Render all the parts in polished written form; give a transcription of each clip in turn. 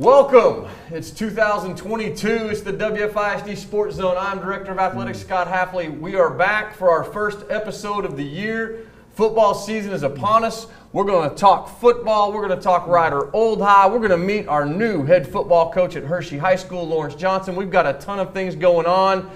Welcome. It's 2022. It's the WFISD Sports Zone. I'm Director of Athletics Scott Hafley. We are back for our first episode of the year. Football season is upon us. We're going to talk football. We're going to talk Rider Old High. We're going to meet our new head football coach at Hershey High School, Lawrence Johnson. We've got a ton of things going on.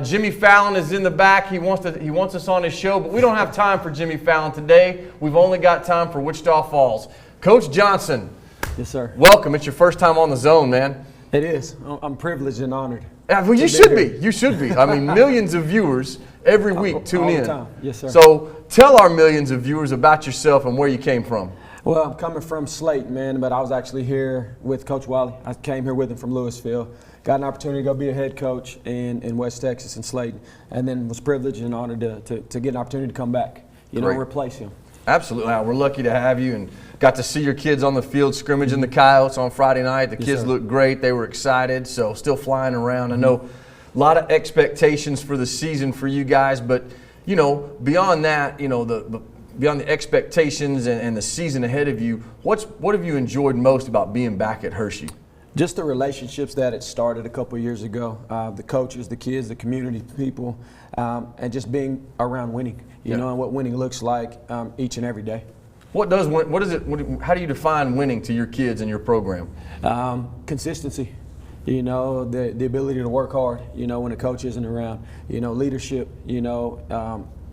Jimmy Fallon is in the back. He wants us on his show, but we don't have time for Jimmy Fallon today. We've only got time for Wichita Falls. Coach Johnson. Yes, sir. Welcome. It's your first time on the zone, man. It is. I'm privileged and honored. Well, you should be. You should be. I mean, millions of viewers every week tune all in. The time. Yes, sir. So tell our millions of viewers about yourself and where you came from. Well, I'm coming from Slate, man, but I was actually here with Coach Wiley. I came here with him from Louisville. Got an opportunity to go be a head coach in West Texas in Slate, and then was privileged and honored to get an opportunity to come back, replace him. Absolutely. We're lucky to have you and got to see your kids on the field scrimmaging the Coyotes on Friday night. The kids looked great. They were excited, so still flying around. I know a lot of expectations for the season for you guys, but, beyond that, beyond the expectations and the season ahead of you, what have you enjoyed most about being back at Hershey? Just the relationships that it started a couple of years ago, the coaches, the kids, the community people, and just being around winning, and what winning looks like each and every day. How do you define winning to your kids and your program? Consistency, the ability to work hard, when a coach isn't around, leadership,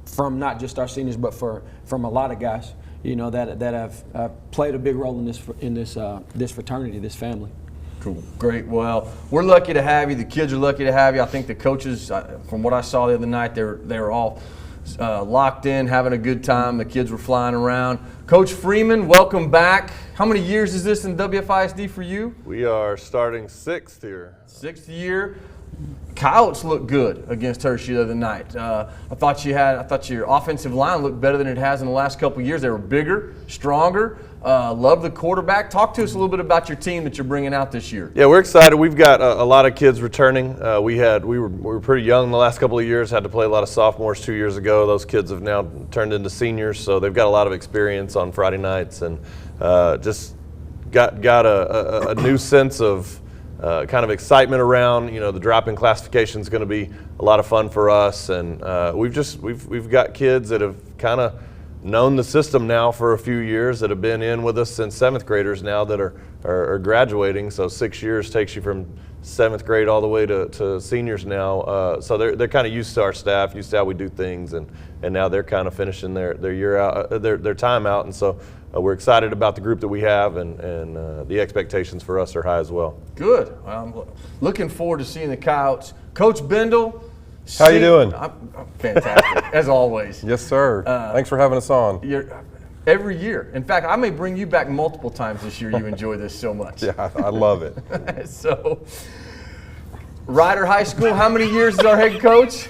from not just our seniors, but from a lot of guys, that have played a big role in this fraternity, this family. Cool. Great. Well, we're lucky to have you. The kids are lucky to have you. I think the coaches, from what I saw the other night, they were all locked in, having a good time. The kids were flying around. Coach Freeman, welcome back. How many years is this in WFISD for you? We are starting sixth here. Sixth year. Coyotes looked good against Hershey the other night. I thought your offensive line looked better than it has in the last couple of years. They were bigger, stronger. Love the quarterback. Talk to us a little bit about your team that you're bringing out this year. Yeah, we're excited. We've got a lot of kids returning. We were pretty young the last couple of years. Had to play a lot of sophomores 2 years ago. Those kids have now turned into seniors, so they've got a lot of experience on Friday nights, and just got a new sense of kind of excitement around. The drop-in classification is going to be a lot of fun for us, and we've got kids that have kind of known the system now for a few years, that have been in with us since seventh graders now that are graduating. So 6 years takes you from seventh grade all the way to seniors now. So they're kind of used to our staff, used to how we do things, and now they're kind of finishing their year out, their time out. And so we're excited about the group that we have, and the expectations for us are high as well. Good. Well, I'm looking forward to seeing the Coyotes. Coach Bendel. How you doing? I'm fantastic, as always. Yes, sir. Thanks for having us on. Every year. In fact, I may bring you back multiple times this year. You enjoy this so much. Yeah, I love it. So, Rider High School, how many years is our head coach?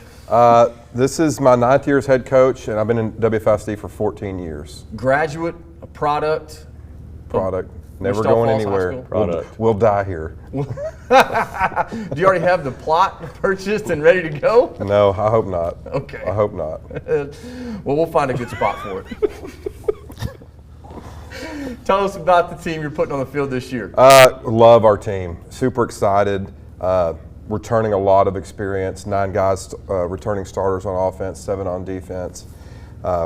This is my 9th year as head coach, and I've been in WFISD for 14 years. Graduate, a product. Never Wichita going Falls anywhere. Product. We'll die here. Do you already have the plot purchased and ready to go? No, I hope not. Okay. I hope not. Well, we'll find a good spot for it. Tell us about the team you're putting on the field this year. Love our team. Super excited. Returning a lot of experience. 9 guys returning starters on offense, 7 on defense.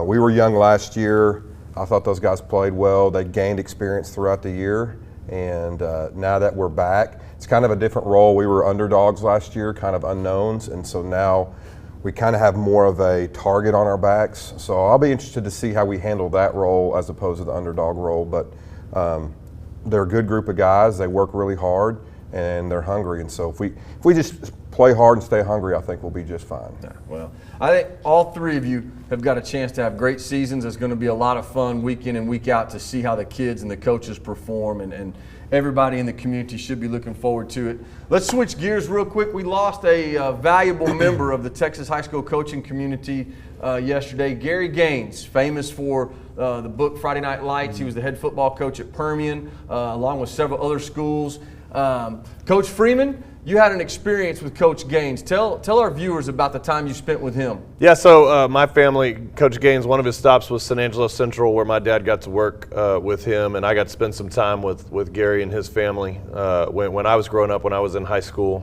We were young last year. I thought those guys played well. They gained experience throughout the year, and now that we're back, it's kind of a different role. We were underdogs last year, kind of unknowns, and so now we kind of have more of a target on our backs. So I'll be interested to see how we handle that role as opposed to the underdog role, but they're a good group of guys. They work really hard, and they're hungry, and so if we just play hard and stay hungry, I think we'll be just fine. Yeah, well, I think all 3 of you have got a chance to have great seasons. It's going to be a lot of fun week in and week out to see how the kids and the coaches perform, and everybody in the community should be looking forward to it. Let's switch gears real quick. We lost a valuable member of the Texas high school coaching community yesterday, Gary Gaines, famous for the book Friday Night Lights. He was the head football coach at Permian, along with several other schools. Coach Freeman, you had an experience with Coach Gaines. Tell our viewers about the time you spent with him. Yeah, so my family, Coach Gaines, one of his stops was San Angelo Central, where my dad got to work with him, and I got to spend some time with Gary and his family when I was growing up, when I was in high school.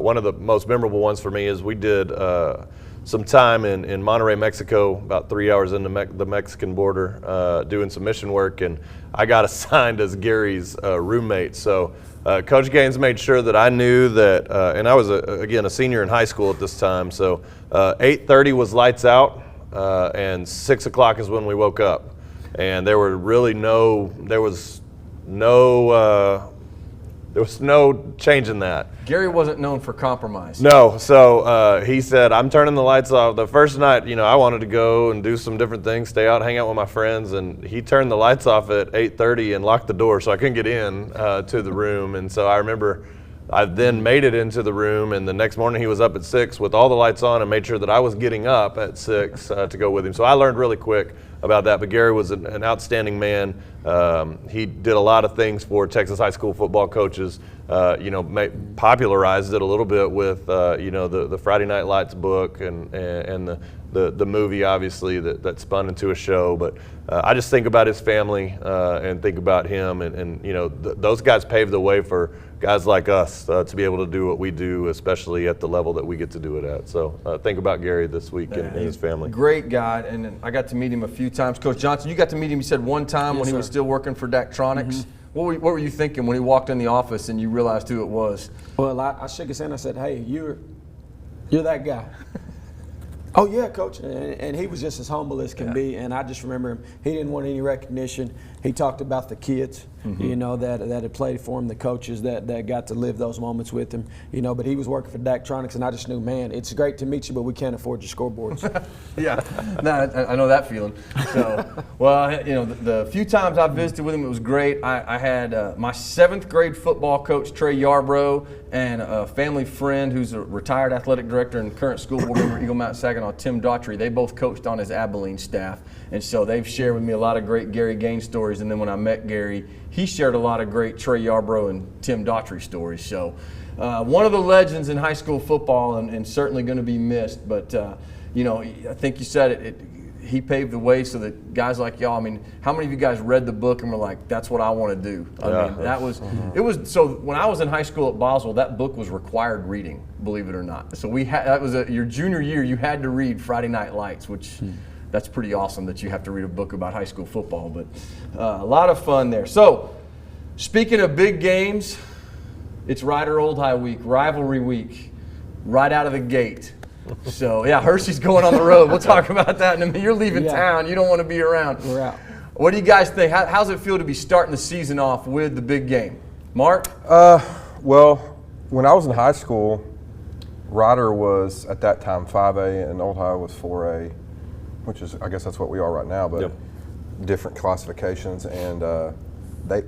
One of the most memorable ones for me is we did some time in Monterrey, Mexico, about 3 hours into the Mexican border, doing some mission work, and I got assigned as Gary's roommate. So Coach Gaines made sure that I knew that, and I was, again, a senior in high school at this time, so 8:30 was lights out, and 6 o'clock is when we woke up. And there was no changing that. Gary wasn't known for compromise. No, so he said, I'm turning the lights off. The first night, I wanted to go and do some different things, stay out, hang out with my friends, and he turned the lights off at 8:30 and locked the door so I couldn't get in to the room. And so I remember I then made it into the room, and the next morning he was up at 6 with all the lights on and made sure that I was getting up at 6 to go with him. So I learned really quick about that, but Gary was an outstanding man. He did a lot of things for Texas high school football coaches, popularized it a little bit with, the Friday Night Lights book and the movie, obviously, that spun into a show. But I just think about his family and think about him, and those guys paved the way for guys like us to be able to do what we do, especially at the level that we get to do it at. So think about Gary this week and his family. Great guy, and I got to meet him a few times. Coach Johnson, you got to meet him, you said, one time when he was still working for Daktronics. Mm-hmm. What were you thinking when he walked in the office and you realized who it was? Well, I shook his hand. I said, "Hey, you're that guy." "Oh yeah, Coach," and he was just as humble as can be. And I just remember him. He didn't want any recognition. He talked about the kids, that had played for him, the coaches that got to live those moments with him. But he was working for Daktronics, and I just knew, man, it's great to meet you, but we can't afford your scoreboards. Yeah, I know that feeling. So, well, the few times I visited with him, it was great. I had my 7th grade football coach, Trey Yarbrough, and a family friend who's a retired athletic director and current school board member, Eagle Mountain Saginaw, Tim Daughtry. They both coached on his Abilene staff, and so they've shared with me a lot of great Gary Gaines stories. And then when I met Gary, he shared a lot of great Trey Yarbrough and Tim Daughtry stories. So one of the legends in high school football, and certainly going to be missed. But I think you said it. He paved the way so that guys like y'all. I mean, how many of you guys read the book and were like, "That's what I want to do"? I mean, that was it was. So when I was in high school at Boswell, that book was required reading, believe it or not. So that was your junior year. You had to read Friday Night Lights, which. That's pretty awesome that you have to read a book about high school football, but a lot of fun there. So, speaking of big games, it's Rider Old High Week, Rivalry Week, right out of the gate. So, yeah, Hershey's going on the road. We'll talk about that in a minute. You're leaving town. You don't want to be around. We're out. What do you guys think? How's it feel to be starting the season off with the big game? Mark? Well, when I was in high school, Rider was, at that time, 5A, and Old High was 4A. Which is, I guess that's what we are right now, but different classifications. And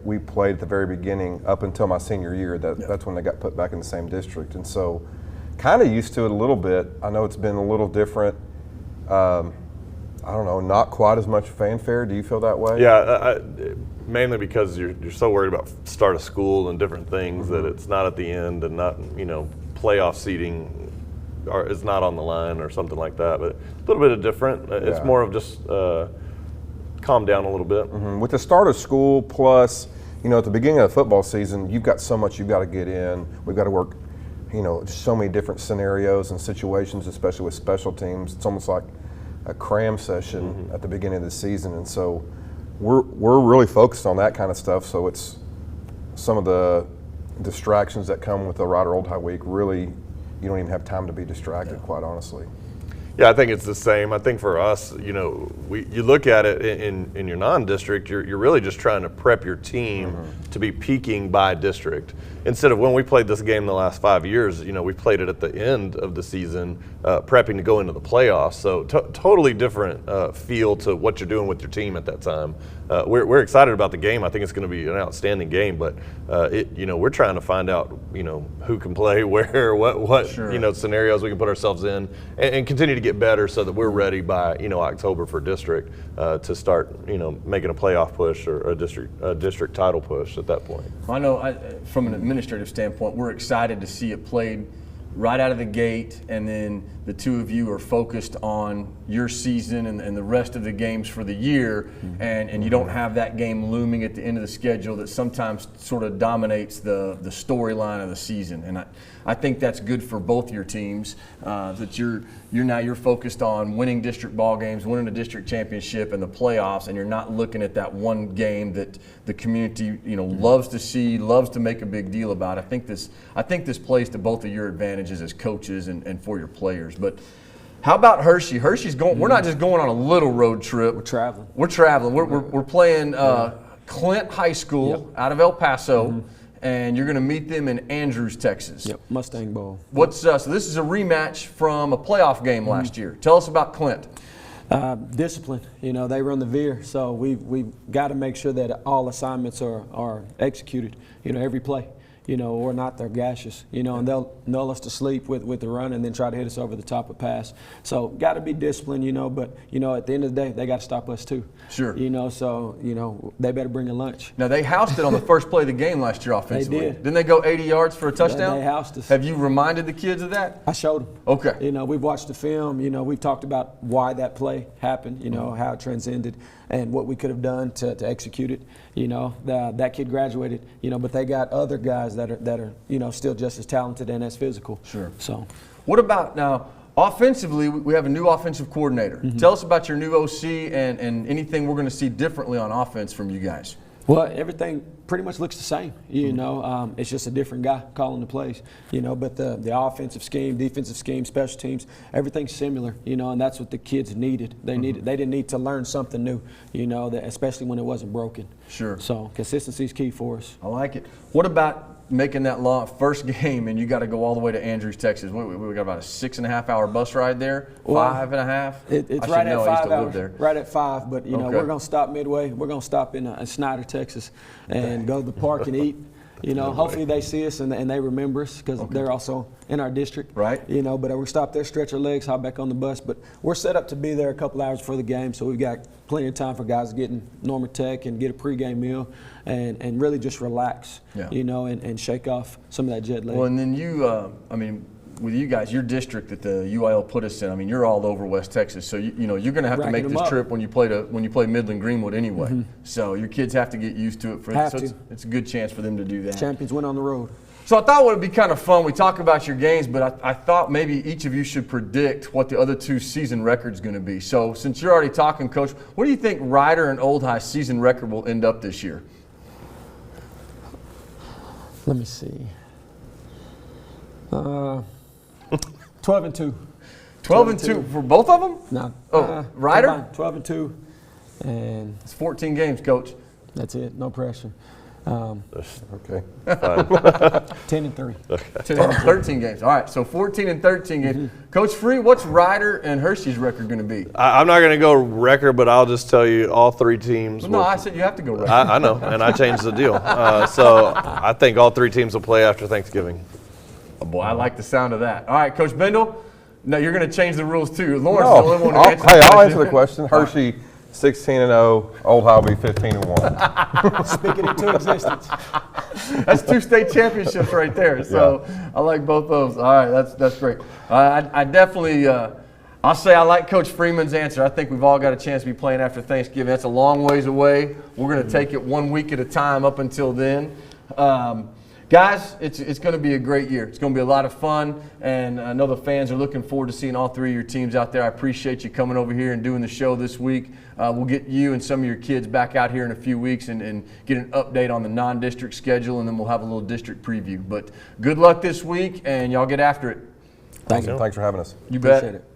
we played at the very beginning up until my senior year. That's when they got put back in the same district. And so kind of used to it a little bit. I know it's been a little different. I don't know, not quite as much fanfare. Do you feel that way? Yeah, mainly because you're so worried about start of school and different things that it's not at the end, and not, playoff seating or it's not on the line or something like that, but a little bit of different. It's more of just calm down a little bit. With the start of school, plus, at the beginning of the football season, you've got so much you've got to get in. We've got to work, just so many different scenarios and situations, especially with special teams. It's almost like a cram session at the beginning of the season, and so we're really focused on that kind of stuff. So it's some of the distractions that come with the Rider Old High Week. Really, you don't even have time to be distracted, quite honestly. Yeah, I think it's the same. I think for us, you look at it in your non-district, you're really just trying to prep your team to be peaking by district. Instead of when we played this game the last 5 years, we played it at the end of the season, prepping to go into the playoffs. So totally different feel to what you're doing with your team at that time. We're excited about the game. I think it's going to be an outstanding game, but we're trying to find out who can play where, what scenarios we can put ourselves in, and continue to to get better so that we're ready by October for district to start making a playoff push or a district title push at that point. I know from an administrative standpoint, we're excited to see it played right out of the gate, and then the two of you are focused on your season and the rest of the games for the year, and you don't have that game looming at the end of the schedule that sometimes sort of dominates the storyline of the season. And I think that's good for both your teams, that you're focused on winning district ball games, winning the district championship and the playoffs, and you're not looking at that one game that the community loves to see, loves to make a big deal about. I think this plays to both of your advantages as coaches and for your players. But how about Hershey? Hershey's going. We're not just going on a little road trip. We're traveling. We're playing Clint High School out of El Paso, and you're going to meet them in Andrews, Texas. Yep, Mustang Bowl. So this is a rematch from a playoff game last year. Tell us about Clint. Discipline. They run the veer, so we've got to make sure that all assignments are executed. Every play. Or not, they're gaseous, and they'll null us to sleep with the run and then try to hit us over the top of pass. So got to be disciplined, but, at the end of the day, they got to stop us too. Sure. So, they better bring a lunch. Now, they housed it on the first play of the game last year offensively. They did. Didn't they go 80 yards for a touchdown? They housed us. Have you reminded the kids of that? I showed them. Okay. We've watched the film, we've talked about why that play happened, how it transcended and what we could have done to execute it. That kid graduated, but they got other guys that are still just as talented and as physical. Sure. So, what about now? Offensively, we have a new offensive coordinator. Tell us about your new OC and anything we're going to see differently on offense from you guys. Well, everything pretty much looks the same. It's just a different guy calling the plays. But the offensive scheme, defensive scheme, special teams, everything's similar. And that's what the kids needed. They didn't need to learn something new. Especially when it wasn't broken. Sure. So consistency is key for us. I like it. What about making that first game and you got to go all the way to Andrews, Texas? We got about a 6.5-hour bus ride there. Well, 5.5. It's right at 5 hours. Right at 5. But we're going to stop midway. We're going to stop in Snyder, Texas, and go to the park and eat. Hopefully they see us and they remember us because they're also in our district. Right. But we stop there, stretch our legs, hop back on the bus. But we're set up to be there a couple hours before the game, so we've got plenty of time for guys to get in Norma Tech and get a pregame meal and really just relax, and shake off some of that jet lag. Well, and then with you guys, your district that the UIL put us in, you're all over West Texas, so you're going to have to make this trip when you play Midland Greenwood anyway. So your kids have to get used to it. It's a good chance for them to do that. Champions win on the road. So I thought it would be kind of fun. We talk about your games, but I thought maybe each of you should predict what the other two season record's going to be. So since you're already talking, Coach, what do you think Ryder and Old High season record will end up this year? Let me see. 12-2. 12-2 for both of them? No. Ryder? 12-2, and it's 14 games, Coach. That's it. No pressure. Okay. 10-3. 13 games. All right, so 14 and 13 games. Coach Free, what's Ryder and Hershey's record going to be? I'm not going to go record, but I'll just tell you all three teams. No, I said you have to go record. I know, and I changed the deal. So I think all three teams will play after Thanksgiving. Oh, boy, I like the sound of that. All right, Coach Bendel, now you're going to change the rules too. Lawrence is the only one to answer the question. I'll answer the question. Hershey, 16-0. Old High will be 15-1. Speaking into existence. That's 2 state championships right there. So I like both those. All right, that's great. I definitely, I'll say I like Coach Freeman's answer. I think we've all got a chance to be playing after Thanksgiving. That's a long ways away. We're going to take it 1 week at a time up until then. Guys, it's going to be a great year. It's going to be a lot of fun, and I know the fans are looking forward to seeing all three of your teams out there. I appreciate you coming over here and doing the show this week. We'll get you and some of your kids back out here in a few weeks and get an update on the non-district schedule, and then we'll have a little district preview. But good luck this week, and y'all get after it. Thank you. Thanks for having us. You bet. Appreciate it.